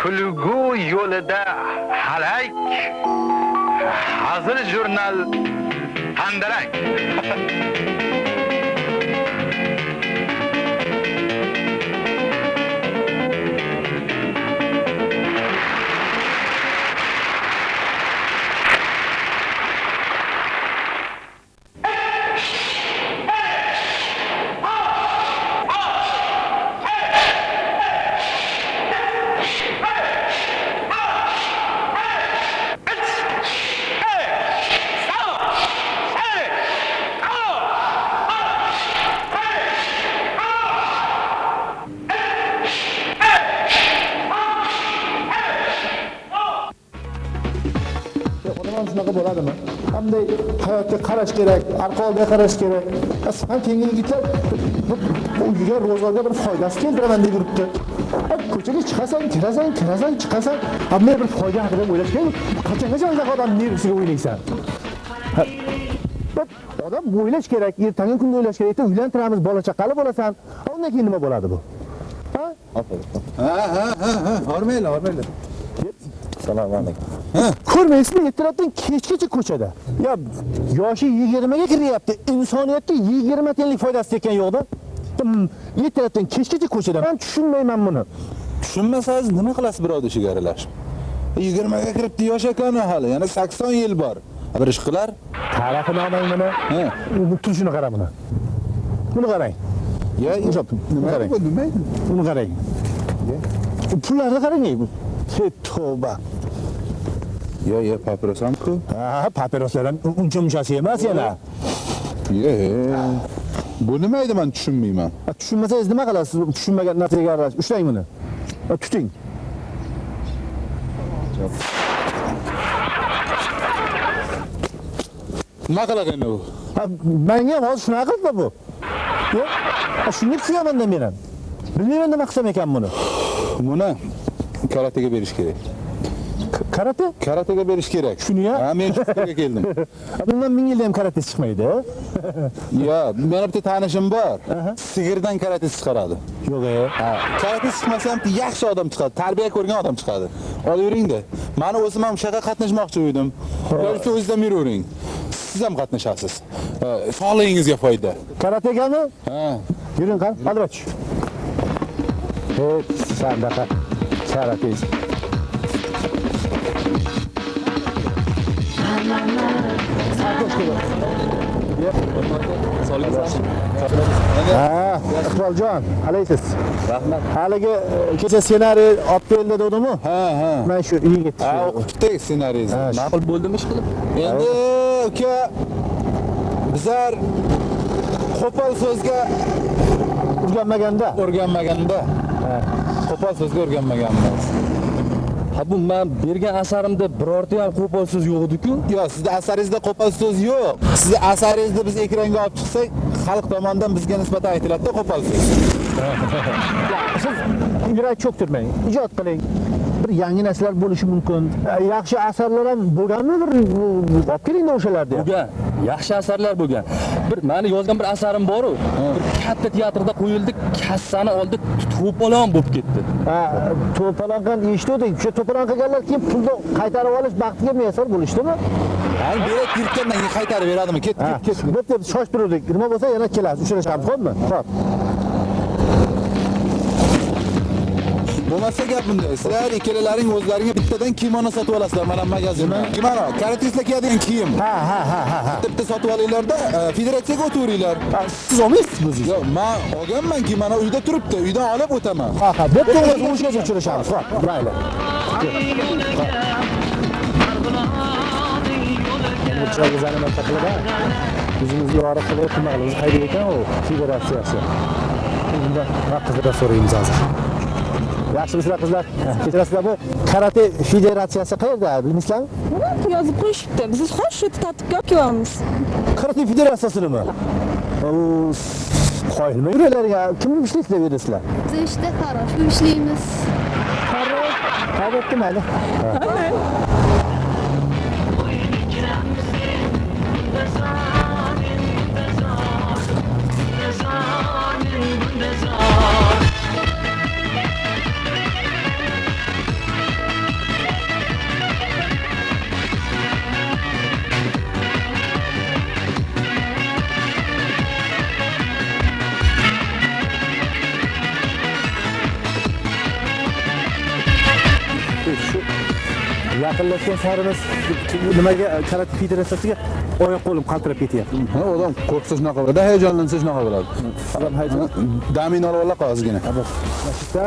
kulgu yo'lida halak, hazil jurnal handarak. Shunaqa bo'ladimi? Qanday hayotga qarash kerak, arqonga qarash kerak. Aslan kenga yigitlar uyga ro'zg'orga bir foydasi keltiraman deb yuribdi. Ko'chaga chiqasan, kirasan, chiqasan, hamma bir foyda haqida o'ylash kerak. Qachongacha unaqa odam nervisiga o'ylaysan? Odam o'ylash kerak, ertangi kunda o'ylash kerak. Uylantiramiz, bola chaqali bo'lasan. Undan keyin nima bo'ladi bu? Ha? Hormaylar. Assalomu alaykum. Ko'rmaysizmi, ertalabdan kechgacha ko'chada. Ya yoshi 20 ga kiryapti. Insoniyatga 20 tiyinlik foydasi tekkan yo'qda. Ertalabdan kechgacha ko'chada. Men tushunmayman buni. Tushunmasangiz nima qilasiz birovda ishiga aralashib? 20 ga kiribdi, yosh ekan hali, yana 80 yil bor. Bir ish qilar. Tarafini olmang buni. Bu turishini qara buni. Buni qarang. Ya, nima qarang? Buni qarang. Pullarni qarang. Tavba. Ya, papirosamku. Ha, papiroslardan uncha munchasi emas yana. Bu nima edi, men tushunmayman. Tushunmasangiz nima qilasiz? Tushunmagan narsaga aralashish. Ushlang buni. Tuting. Nima qiladi endi u? Menga ham hozir shunaqa qildi bu. Yo'q. Shuni tushunaman men ham. Bilmayman nima qilsam ekan buni. Buni karatega berish kerak. Karate? Karatega berish kerak. Shuni ya? Ha, men shu fikrga keldim. Bundan 1000 yilda ham karate chiqmaydi. Ya, meni bitta tanishim bor. Sigirdan karate chiqaradi. Yo'q. Ha, karate chiqmasa ham yaxshi odam chiqadi, tarbiya ko'rgan odam chiqadi. Olavering-da. Meni o'zim ham shaqa qatnashmoqchi edim. Yo'lda o'zingizdan yuravering. Siz ham qatnashasiz. Sog'lig'ingizga foyda. Karategami? Ha. Yuring qani, hadi bach. Sandaqa karate. Iqboljon, qalaysiz? Rahmat. Haligi kecha ssenariy olib keldi dedimi? Ha. Men shu uyga ketdim. Ha, o'qitdik ssenariyni. Ma'qul bo'ldimi ish qilib? Endi uka bizlar qo'pol so'zga o'rganmaganda. Qo'pol so'zga o'rganmaganmiz. Ha, bu men bergan asarimda birorta ham qo'pol so'z yo'q edi-ku. Yo'q, sizning asaringizda qo'pol so'z yo'q. Sizning asaringizni biz ekranga olib chiqsak, xalq tomonidan bizga nisbatan aytiladi-da qo'pol so'z. Siz yurak cho'ktirmang, ijod qiling. Bir yangi narsalar bo'lishi mumkin. Yaxshi asarlar ham bo'lganmi? Bir olib keling-da o'shalarni. Bo'lgan, yaxshi asarlar bo'lgan. Bir meni yozgan bir asarim bor-ku. Bir katta teatrda qo'yildi, kassani oldi to'polon bo'lib ketdi. Ha, to'polongan eshitdik. O'sha to'polon qilganlar keyin pulni qaytarib olish baxtiga muyassar bo'lishdimi? Hani berib yirtgandan keyin qaytarib beradimi? Ket. Bitta shosh turdik. Nima bo'lsa yana kelasiz. Uchrashamiz, xo'pmi? Xo'p. Bo'lmasa gap bunda. Sizlar ikkalalaring o'zlaringga bittadan kimono sotib olasizlar mana magazindan. Kimono, karatistlar kiyadigan kiyim. Ha. Bitta sotib olinglar-da, federatsiyaga o'tiringlar. Siz olmaysiz o'zingiz? Yo'q, men olganman kimono uyda turibdi. Uydan olib o'taman. Ha, bitta o'shgacha uchrashamiz. Xo'p, mayli. Uchragizani nima qiladi? O'zimizga yorib qilib qilmaganimiz qayda ekan u federatsiyasi. Unda qizlardan so'raymiz hozir. Yaxshimisizlar qizlar? Kechirasizlar, bu karate federatsiyasi qayerda, bilmaysizlarmi? Yozib qo'yishibdi. Biz xo'sh shu tartibga olib kelamiz. Karate federatsiyasi nima? Qoyilma yuranglarga. Kimni ishlaysizlar bu yerda? Biz ishda farrosh ishlaymiz. Farrosh. Albatta, mayli. yaqinlashgan sarimiz nimaga karate federatsiyasiga oyoq qo'lim qaltirab ketyapti. Ha, odam qo'rqsa shunaqa bo'ladi, hayajonlansa shunaqa bo'ladi. Siz ham hayajon. Damin olib ola qog'ozgina. Mashita.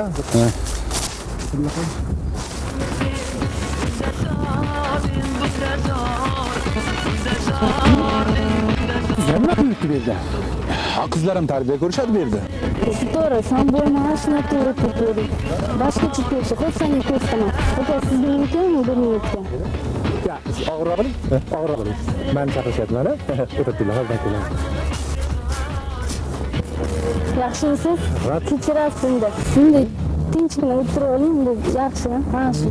Nima qilibdi bu yerda? Ha, qizlar ham tarbiya ko'rishadi bu yerda. To'g'ri, sen bu mashina to'g'ri turibdi. Boshqa chiqib qo'ysangiz ko'rsataman. Aka, sizga minutmi, 1 minutga? Ya, og'irroq qiling. Og'irroq qiling. Meni chaqirishyapti-mana. O'tirdilar, hozir. Yaxshimisiz? Kechirasiz unda. Shunday tinchgina o'tirib oling, deb yaxshi. Ha, shu.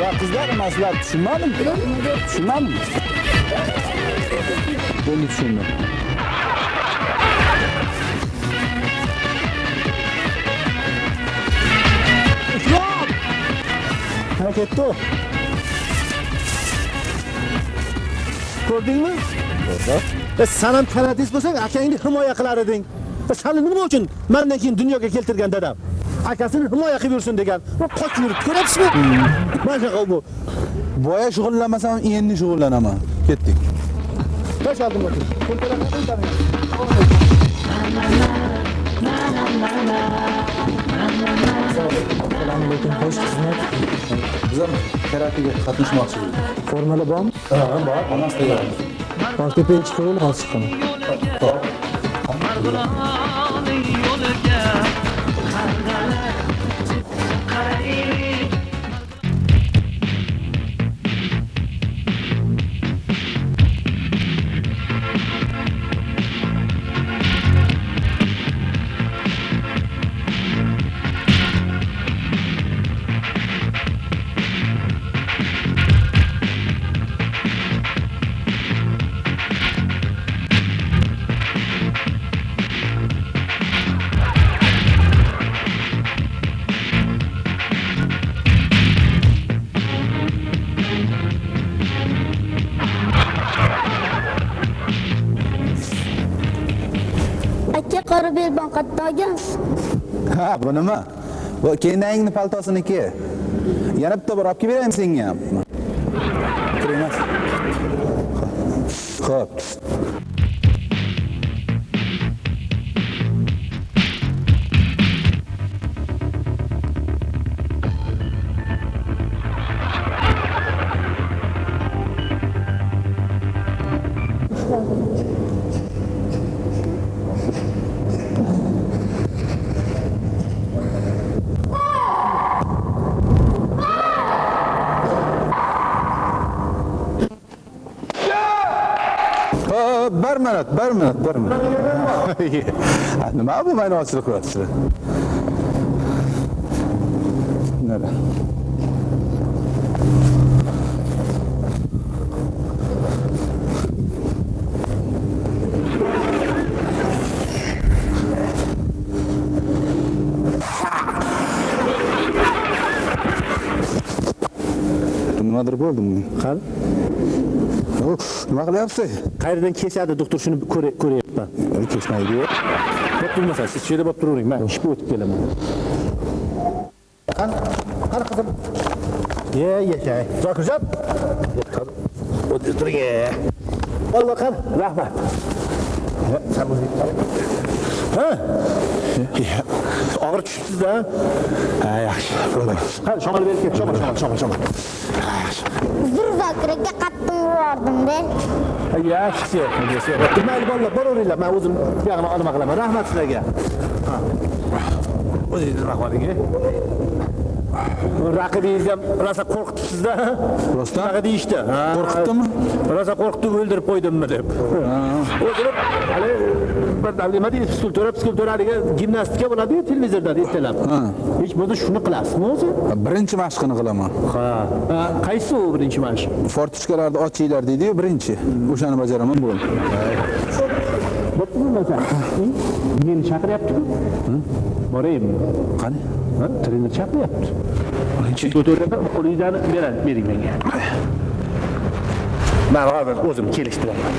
Ya qizlar, maslar tushunmadim. Tushunmadim. Bo'ldi, tushundim. Ha, ketdi. Ko'rdingmi? Sen ham karatist bo'lsang, akangni himoya qilar eding. Seni nima uchun mendan keyin dunyoga keltirgan dadam? Akasini himoya qilib yursin degan. Qochib yurib ko'ryapsizmi? Mana bu. Boya shug'ullanmasam, endi shug'ullanaman. Ketdik. Tosh oldim o'tir. Assalomu xo'sh xizmat. Biz ham karatega qatnashmoqchi edik. Formula bormi? Ha, bor. Onasi degan. Tepeye chiqaro'l, hozir chiqaman. Aka, qora belbon qatta olgansiz? Ha, bu nima? Bu kendangni paltosiniki. Yana bitta bor olib kelib beraymi senga ham? Emas. Xo'p. Bir minut. Nima bu meni ochliq qilyapsizlar? Nima? Nimadir bo'ldimi? Qani? Nima qilyapsiz? Qayerdan kesadi doktor shuni ko'ryapman. Kesmaydi. Bo'p turmasa, siz shu yerda bo'lib turavering. Men ish o'tib kelaman. Qani qizim. Yashay. Zokirjon. O'tiring. Valloh qani, rahmat. Sen bu ha? Og'ir tushibsiz-da? Ha, yaxshi. Qani, shamol berib ket, shamol. Zurzakraga qattiq urardim-da. Yaxshi. Mayli bolalar, boraveringlar. Men o'zim bu yoqni olma qilaman. Rahmat sizlarga. O'zingiz rahmating. Raqibingiz ham rosa qo'rqitibsiz-da. Rostdan? Nima deyishdi? Qo'rqitdimi? Rosa qo'rqitib o'ldirib qo'ydimmi deb. O'ldirib, hali bir nima deysiz, skulptura haligi gimnastika bo'ladi-ku televizorda ertalab. Hech bo'lmasa shuni qilasizmi o'zi? Birinchi mashqini qilaman. Ha. Qaysi u birinchi mashq? Fortichkalarni ochinglar deydi-yu, birinchi. O'shani bajaraman bo'ldi. Bo'ptimi sen? Meni chaqiryapti-ku. Boraymi? Qani? Ha? Trener chaqiryapti. Skulpturada qo'lingizdan bering menga. Men hozir o'zim kelishtiraman.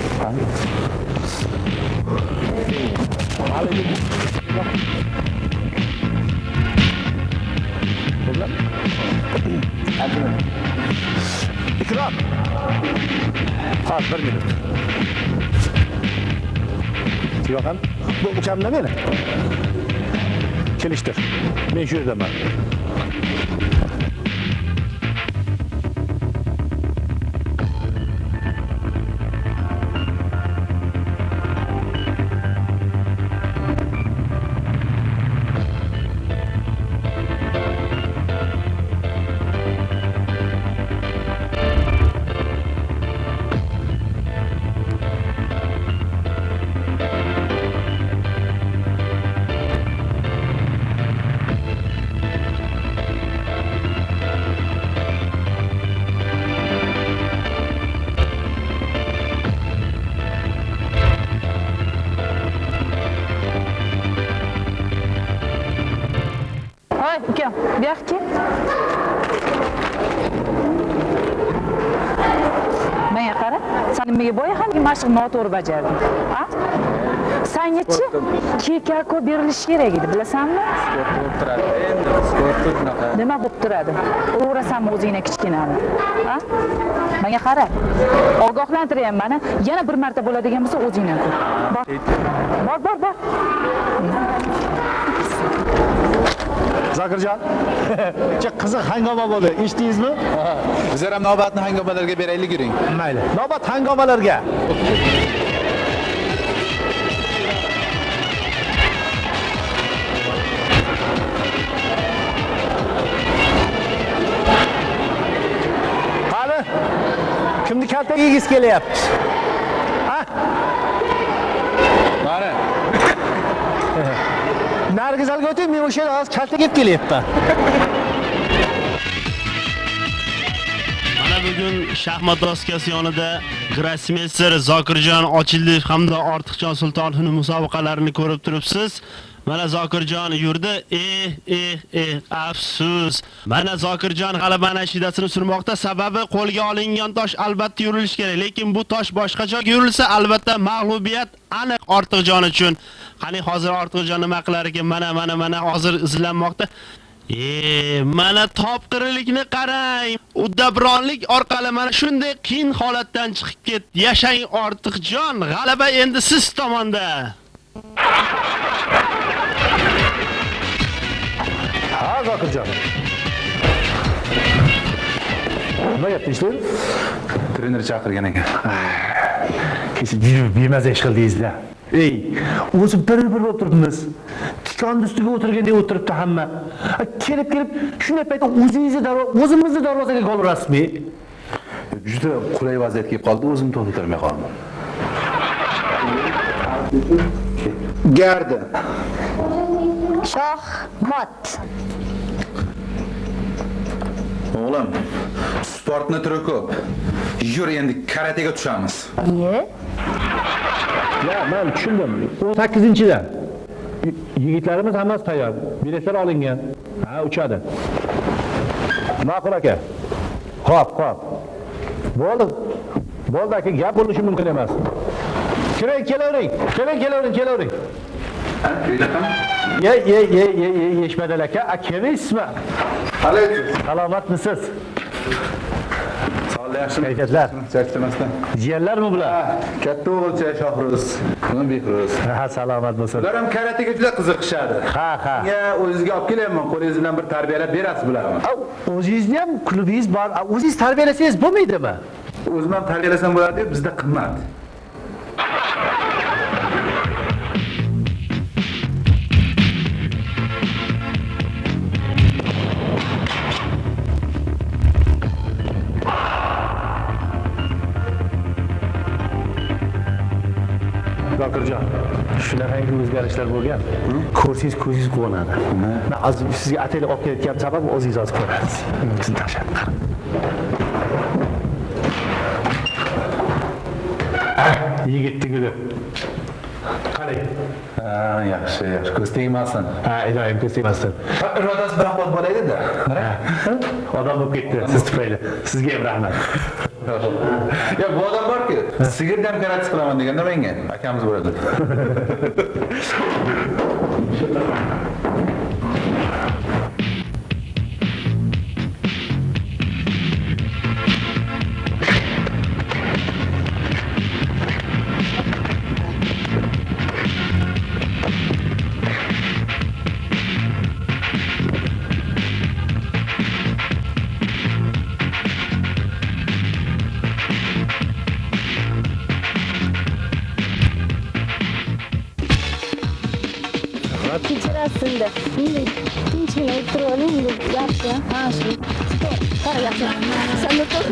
Ikrom. Hop, 1 minut. Yo'qam, bu ukamda meni. Kelishtir. Men shu yerdaman. Hoy, ukam, bu yoqqa kel. Menga qara, sen nimaga boya haligi mashqni noto'g'ri bajarding? Ha? Sengachi kekako berilishi kerak edi, bilasanmi? Sport bo'lib turadi. Endi sport bunaqa. Nima bo'lib turadi? O'rasanmi o'zingni kichkinani? Ha? Menga qara. Ogohlantiryapman, yana bir marta bo'ladigan bo'lsa o'zingdan ko'r. Bor. Zokirjon. Qiziq hangoma bo'ldi. Eshitdingizmi? Bizlar ham navbatni hangomalarga beraylik yuring. Mayli. Navbat hangomalarga. Hali kimni kaltaga yegiz kelyapti? Ha? Mana. Nargizalga o'tib, men o'sha yerda hozir kaltaga yeb kelyapman. Mana bugun shaxmat doskasi yonida grossmeyster Zokirjon Ochildiyev hamda Ortiqjon Sultonovning musobaqalarini ko'rib turibsiz. Mana Zokirjon yurdi. Afsus. Mana Zokirjon g'alaba nashidasini surmoqda. Sababi qo'lga olingan tosh albatta yurilishi kerak, lekin bu tosh boshqacha yurilsa albatta mag'lubiyat aniq Ortiqjon uchun. Qani hozir Ortiqjon nima qilar ekan? Mana hozir izlanmoqda. Mana topqirilikni qarang. Udabronlik orqali mana shunday qiyin holatdan chiqib ketdi. Yashang Ortiqjon, g'alaba endi siz tomonda. Ha, Zokirjon. Nima yaptinglar? Trener chaqirgan ekan. Kesin bemaza ish qildingizda. Ey, o'zi bir bo'lib turibmiz. Tikonni ustiga o'tirgandek o'tiribdi hamma. Kelib shunday paytda o'zimizni darvozaga gol urasizmi? Juda qulay vaziyat kelib qoldi, o'zimni to'xtatolmay qoldim. Gardi. Shohmat. O'g'lim, sportni turi ko'p. Yur endi karatega tushamiz. Ya, men tushundim. 18-dan. Yigitlarimiz hammasi tayyor. Biletlar olingan. Ha, uchadi. Ma'qul aka. Xo'p. Bo'ldi aka, gap bo'lishi mumkin emas. Kelavering. Yeshmadal aka, akamiysizmi? Alaykum. Salomatmisiz? Sog'lik yaxshimi? Kayfiyatlar. Charchamasdan. Jiyanlarmi bular? Katta o'g'ilcha Shohruz, buni Behruz. Ha, salomat bo'lsin. Ular ham karatega juda qiziqishadi. Ha. Ya, o'zingizga olib kelyapman, qo'lingiz bilan bir tarbiyalab berasiz bularni. O'zingizni ham klubingiz bor. O'zingiz tarbiyalasangiz bo'lmaydimi? O'zim ham tarbiyalasam bo'ladi deb bizda qimmat. Zokirjon, shunaqangi o'zgarishlar bo'lgan. Ko'rsangiz ko'zingiz quvonadi. Men hozir sizga ataylik olib kelayotgan sabab o'zingiz hozir ko'rasiz. Sizdan tashakkur. Yigitni guli. Qalay? Yaxshi, yaxshi. Ko'z tegmasin. Ha, iloyim ko'z tegmasin. Irodasi baquvvat bo'laydi-da. Odam bo'lib ketdi siz tufayli. Sizga ham rahmat. Ya bu odam borki, sigirni ham garantiya qilaman deganda menga akamiz bo'ladi. Kechirasiz-da. Endi tinchgina o'tirib oling, endi yaxshi. Ha, shu. Qara yaxshi. Sen o'tir.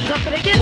Doktor aka,